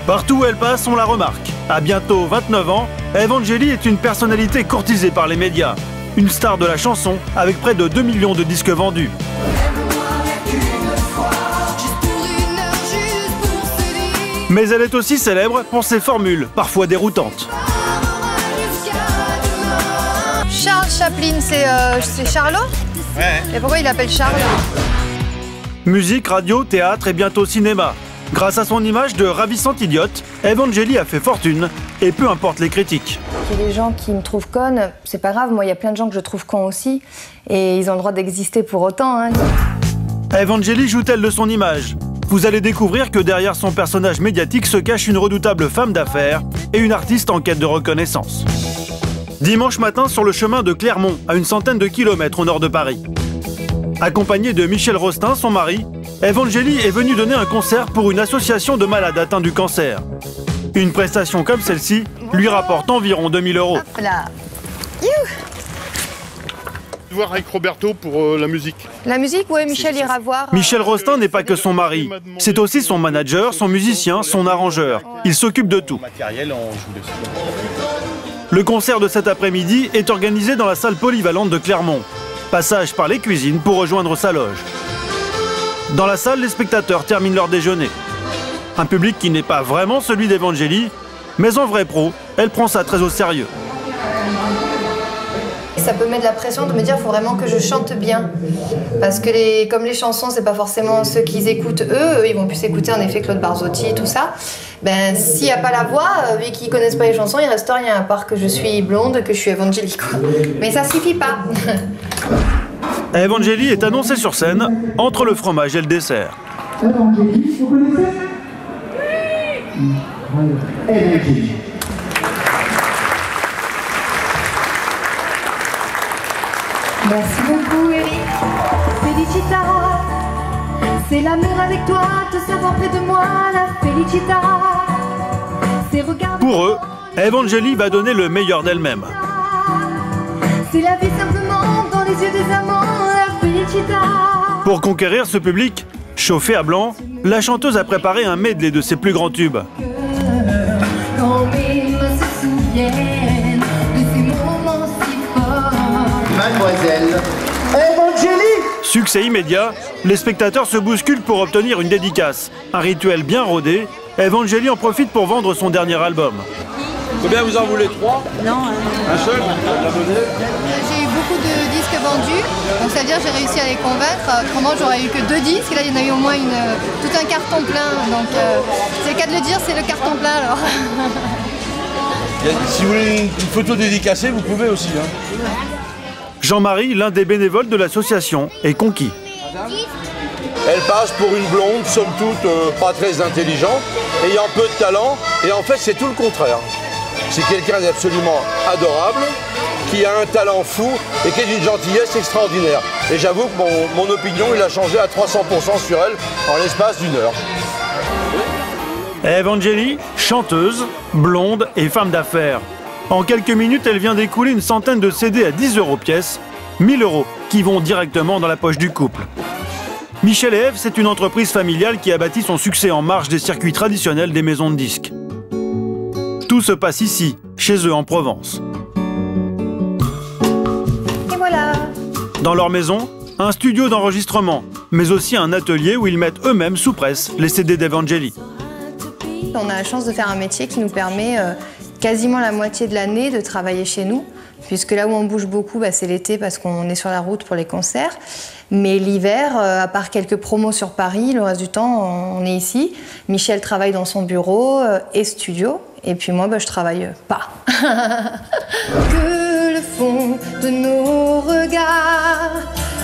Partout où elle passe, on la remarque. À bientôt 29 ans, Evangélie est une personnalité courtisée par les médias. Une star de la chanson avec près de 2 millions de disques vendus. Mais elle est aussi célèbre pour ses formules, parfois déroutantes. Charles Chaplin, c'est Charlot? Ouais. Et pourquoi il l'appelle Charles? Musique, radio, théâtre et bientôt cinéma. Grâce à son image de ravissante idiote, Evangélie a fait fortune, et peu importe les critiques. Il y a des gens qui me trouvent conne, c'est pas grave, moi il y a plein de gens que je trouve cons aussi, et ils ont le droit d'exister pour autant. Hein. Evangélie joue-t-elle de son image? Vous allez découvrir que derrière son personnage médiatique se cache une redoutable femme d'affaires et une artiste en quête de reconnaissance. Dimanche matin sur le chemin de Clermont, à une centaine de kilomètres au nord de Paris. Accompagnée de Michel Rostin, son mari, Evangélie est venue donner un concert pour une association de malades atteints du cancer. Une prestation comme celle-ci lui rapporte environ 2 000 €. Hop là. Voir avec Roberto pour la musique. La musique, ouais, Michel ira voir. Michel Rostin n'est pas que son mari, c'est aussi son manager, son musicien, son arrangeur. Il s'occupe de tout. Le concert de cet après-midi est organisé dans la salle polyvalente de Clermont. Passage par les cuisines pour rejoindre sa loge. Dans la salle, les spectateurs terminent leur déjeuner. Un public qui n'est pas vraiment celui d'Evangélie, mais en vrai pro, elle prend ça très au sérieux. Ça peut mettre de la pression de me dire qu'il faut vraiment que je chante bien. Parce que comme les chansons, c'est pas forcément ceux qu'ils écoutent eux, ils vont plus écouter en effet Claude Barzotti et tout ça. Ben, s'il n'y a pas la voix, vu qu'ils connaissent pas les chansons, il reste rien à part que je suis blonde, que je suis Evangélie, quoi. Mais ça suffit pas. Evangélie est annoncée sur scène entre le fromage et le dessert. Evangélie, vous connaissez? Evangélie. Merci beaucoup, Eric. Felicita, c'est l'amour avec toi, te savoir près de moi, la felicita. C'est regarder. Pour eux, Evangélie va donner le meilleur d'elle-même. C'est la vie simplement dans les yeux des amants, la felicita. Pour conquérir ce public, chauffé à blanc, la chanteuse a préparé un medley de ses plus grands tubes. Quand mes mains se souviennent de ces moments si forts. Mademoiselle Evangélie. Succès immédiat, les spectateurs se bousculent pour obtenir une dédicace. Un rituel bien rodé, Evangélie en profite pour vendre son dernier album. Combien vous en voulez? 3? Non. Un seul? J'ai eu beaucoup de disques vendus, donc ça veut dire que j'ai réussi à les convaincre. Autrement, j'aurais eu que 2 disques, et là il y en a eu au moins tout un carton plein. Donc c'est le cas de le dire, c'est le carton plein alors. Si vous voulez une photo dédicacée, vous pouvez aussi. Hein. Jean-Marie, l'un des bénévoles de l'association, est conquis. Elle passe pour une blonde, somme toute pas très intelligente, ayant peu de talent, et en fait c'est tout le contraire. C'est quelqu'un d'absolument adorable, qui a un talent fou et qui est d'une gentillesse extraordinaire. Et j'avoue que mon opinion, il a changé à 300% sur elle en l'espace d'1 heure. Evangélie, chanteuse, blonde et femme d'affaires. En quelques minutes, elle vient d'écouler une centaine de CD à 10 € pièce, 1 000 € qui vont directement dans la poche du couple. Michel et Ève, c'est une entreprise familiale qui a bâti son succès en marge des circuits traditionnels des maisons de disques. Tout se passe ici, chez eux en Provence. Et voilà. Dans leur maison, un studio d'enregistrement, mais aussi un atelier où ils mettent eux-mêmes sous presse les CD d'Evangélie. On a la chance de faire un métier qui nous permet quasiment la moitié de l'année de travailler chez nous, puisque là où on bouge beaucoup, c'est l'été parce qu'on est sur la route pour les concerts. Mais l'hiver, à part quelques promos sur Paris, le reste du temps, on est ici. Michel travaille dans son bureau et studio, et puis moi, je travaille pas. Que le fond de nos regards,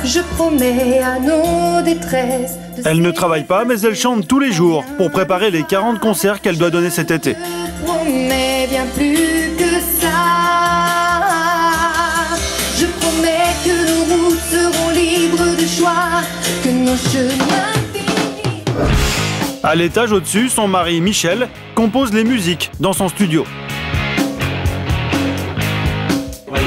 je promets à nos détresses. Elle ne travaille pas, mais elle chante tous les jours pour préparer les 40 concerts qu'elle doit donner cet été. Je promets bien plus que ça. Je promets que nos routes seront libres de choix, que nos chemins finissent. À l'étage au-dessus, son mari Michel compose les musiques dans son studio.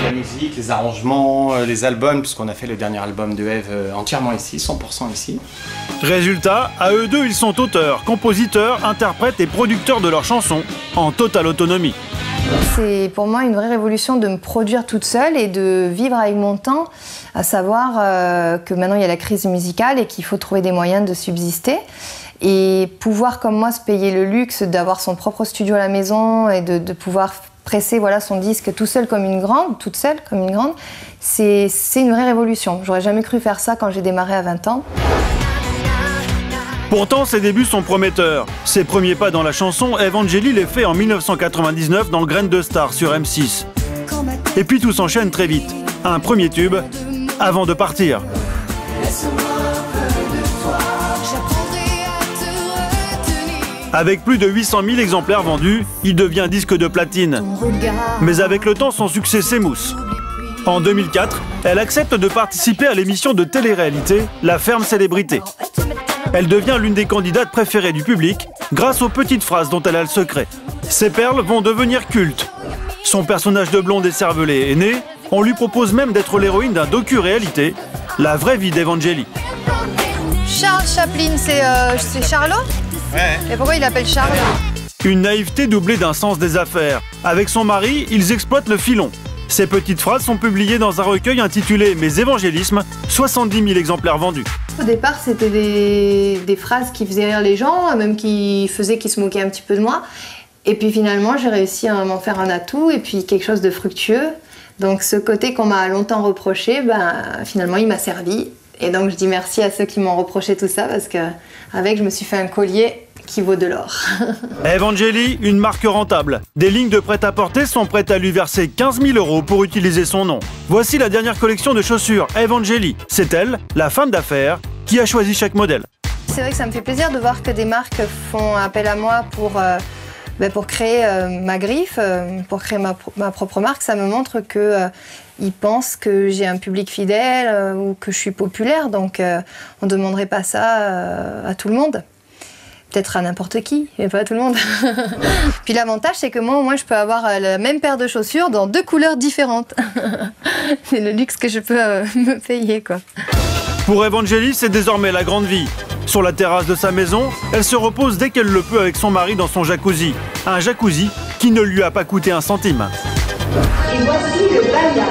La musique, les arrangements, les albums, puisqu'on a fait le dernier album de Ève entièrement ici, 100% ici. Résultat, à eux deux, ils sont auteurs, compositeurs, interprètes et producteurs de leurs chansons, en totale autonomie. C'est pour moi une vraie révolution de me produire toute seule et de vivre avec mon temps, à savoir que maintenant il y a la crise musicale et qu'il faut trouver des moyens de subsister. Et pouvoir comme moi se payer le luxe d'avoir son propre studio à la maison et de pouvoir presser voilà, son disque tout seul comme une grande, toute seule comme une grande, c'est une vraie révolution. J'aurais jamais cru faire ça quand j'ai démarré à 20 ans. Pourtant, ses débuts sont prometteurs. Ses premiers pas dans la chanson, Evangélie les fait en 1999 dans Graines de Star sur M6. Et puis tout s'enchaîne très vite. Un premier tube avant de partir. Avec plus de 800 000 exemplaires vendus, il devient disque de platine. Mais avec le temps, son succès s'émousse. En 2004, elle accepte de participer à l'émission de télé-réalité La Ferme Célébrité. Elle devient l'une des candidates préférées du public grâce aux petites phrases dont elle a le secret. Ces perles vont devenir cultes. Son personnage de blonde écervelée est né. On lui propose même d'être l'héroïne d'un docu-réalité, La vraie vie d'Evangélie. Charles Chaplin, c'est Charlot ? Ouais. Et pourquoi il l'appelle Charles ? Une naïveté doublée d'un sens des affaires. Avec son mari, ils exploitent le filon. Ces petites phrases sont publiées dans un recueil intitulé « Mes évangélismes », 70 000 exemplaires vendus. Au départ, c'était des phrases qui faisaient rire les gens, même qui faisaient qu'ils se moquaient un petit peu de moi. Et puis finalement, j'ai réussi à m'en faire un atout et puis quelque chose de fructueux. Donc ce côté qu'on m'a longtemps reproché, finalement, il m'a servi. Et donc je dis merci à ceux qui m'ont reproché tout ça parce qu'avec, je me suis fait un collier qui vaut de l'or. Evangélie, une marque rentable. Des lignes de prêt-à-porter sont prêtes à lui verser 15 000 € pour utiliser son nom. Voici la dernière collection de chaussures Evangélie. C'est elle, la femme d'affaires, qui a choisi chaque modèle. C'est vrai que ça me fait plaisir de voir que des marques font appel à moi pour créer ma griffe, pour créer ma propre marque. Ça me montre qu'ils pensent que j'ai un public fidèle ou que je suis populaire. Donc on ne demanderait pas ça à tout le monde. Peut-être à n'importe qui, mais pas à tout le monde. Puis l'avantage, c'est que moi, au moins, je peux avoir la même paire de chaussures dans 2 couleurs différentes. C'est le luxe que je peux me payer, quoi. Pour Evangélie, c'est désormais la grande vie. Sur la terrasse de sa maison, elle se repose dès qu'elle le peut avec son mari dans son jacuzzi. Un jacuzzi qui ne lui a pas coûté un centime. Et voici le Bayard.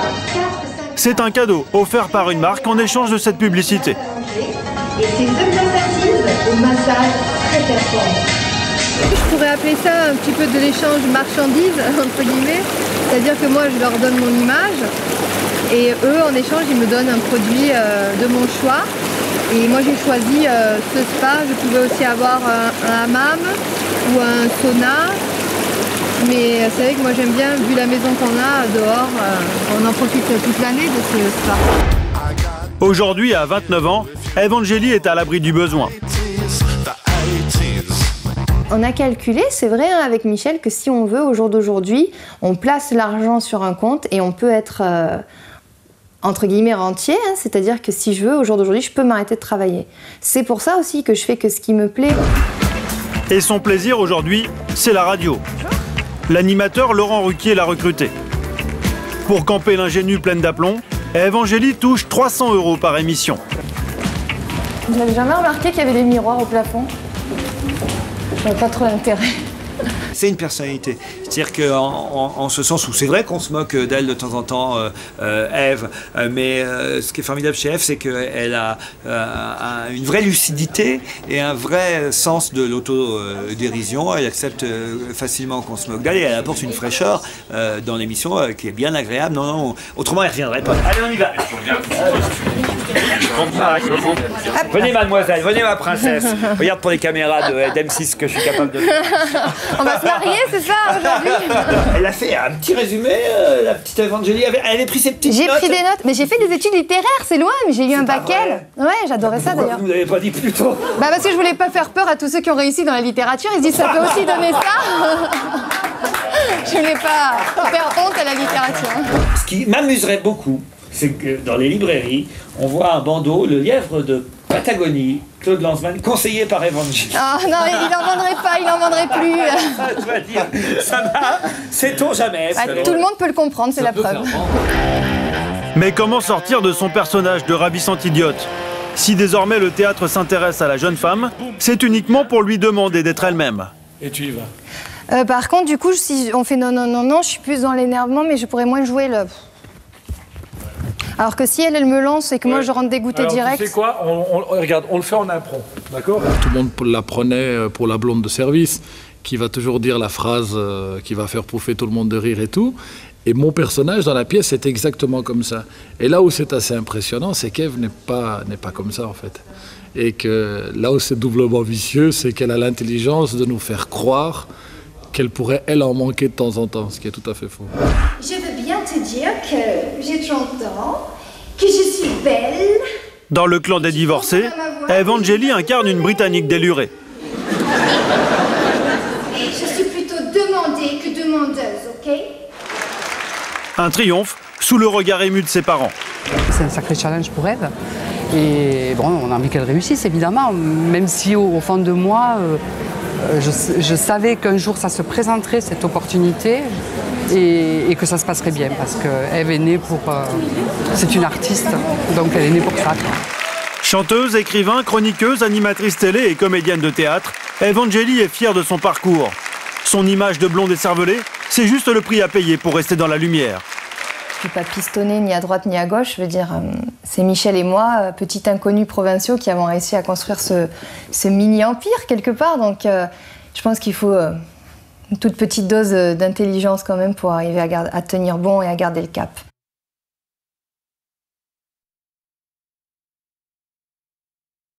C'est un cadeau offert par une marque en échange de cette publicité. Et ses exercices au massage très performant. Je pourrais appeler ça un petit peu de l'échange marchandise, entre guillemets. C'est-à-dire que moi, je leur donne mon image et eux, en échange, ils me donnent un produit de mon choix. Et moi, j'ai choisi ce spa. Je pouvais aussi avoir un hammam ou un sauna. Mais c'est vrai que moi, j'aime bien, vu la maison qu'on a dehors, on en profite toute l'année de ce spa. Aujourd'hui, à 29 ans, Evangélie est à l'abri du besoin. On a calculé, c'est vrai, avec Michel, que si on veut, au jour d'aujourd'hui, on place l'argent sur un compte et on peut être, entre guillemets, rentier. C'est-à-dire que si je veux, au jour d'aujourd'hui, je peux m'arrêter de travailler. C'est pour ça aussi que je fais que ce qui me plaît. Et son plaisir aujourd'hui, c'est la radio. L'animateur Laurent Ruquier l'a recruté. Pour camper l'ingénue pleine d'aplomb, Evangélie touche 300 € par émission. Vous n'avez jamais remarqué qu'il y avait des miroirs au plafond ? Je n'avais pas trop d'intérêt. C'est une personnalité. C'est-à-dire qu'en ce sens où c'est vrai qu'on se moque d'elle de temps en temps, Ève, mais ce qui est formidable chez Ève, c'est qu'elle a une vraie lucidité et un vrai sens de l'autodérision. Elle accepte facilement qu'on se moque d'elle et elle apporte une fraîcheur dans l'émission qui est bien agréable. Non, autrement elle ne reviendrait pas. Allez, on y va. Venez mademoiselle, venez ma princesse. Regarde pour les caméras d'M6 que je suis capable de faire. On va se marier, c'est ça, aujourd'hui ? Elle a fait un petit résumé, la petite Evangélie. Elle avait pris ses petites notes. J'ai pris des notes, mais j'ai fait des études littéraires, c'est loin, mais j'ai eu un bac L. Ouais, j'adorais ça d'ailleurs. Vous ne l'avez pas dit plus tôt. Parce que je voulais pas faire peur à tous ceux qui ont réussi dans la littérature. Ils se disent ça peut aussi donner ça. Je voulais pas faire honte à la littérature. Ce qui m'amuserait beaucoup, c'est que dans les librairies, on voit un bandeau, le lièvre de Patagonie, Claude Lanzmann, conseillé par Evangélie. Oh non, il n'en vendrait pas, il n'en vendrait plus. Je dois dire, ça va, sait-on jamais. Tout le monde peut le comprendre, c'est la preuve. Mais comment sortir de son personnage de ravissante idiote ? Si désormais le théâtre s'intéresse à la jeune femme, c'est uniquement pour lui demander d'être elle-même. Et tu y vas. Par contre, du coup, si on fait non, non, non, non, je suis plus dans l'énervement, mais je pourrais moins jouer le... Alors que si elle me lance et que moi je rentre dégoûtée direct... Tu sais quoi, regarde, on le fait en impro, d'accord? Tout le monde la prenait pour la blonde de service, qui va toujours dire la phrase qui va faire pouffer tout le monde de rire et tout. Et mon personnage dans la pièce est exactement comme ça. Et là où c'est assez impressionnant, c'est qu'Ève n'est pas comme ça en fait. Et que là où c'est doublement vicieux, c'est qu'elle a l'intelligence de nous faire croire qu'elle pourrait, elle, en manquer de temps en temps, ce qui est tout à fait faux. Je veux bien te dire que j'ai 30 ans, que je suis belle. Dans le clan des divorcés, Eve Angeli incarne une Britannique délurée. Je suis plutôt demandée que demandeuse, ok? Un triomphe sous le regard ému de ses parents. C'est un sacré challenge pour Eve. Et bon, on a envie qu'elle réussisse, évidemment, même si au fond de moi, je savais qu'un jour ça se présenterait, cette opportunité, et que ça se passerait bien, parce qu'Ève est née pour... c'est une artiste, donc elle est née pour ça, quoi. Chanteuse, écrivain, chroniqueuse, animatrice télé et comédienne de théâtre, Eve Angeli est fière de son parcours. Son image de blonde écervelée, c'est juste le prix à payer pour rester dans la lumière. Je ne suis pas pistonnée ni à droite ni à gauche, je veux dire, c'est Michel et moi, petits inconnus provinciaux, qui avons réussi à construire ce mini-empire quelque part. Donc je pense qu'il faut une toute petite dose d'intelligence quand même pour arriver à tenir bon et à garder le cap.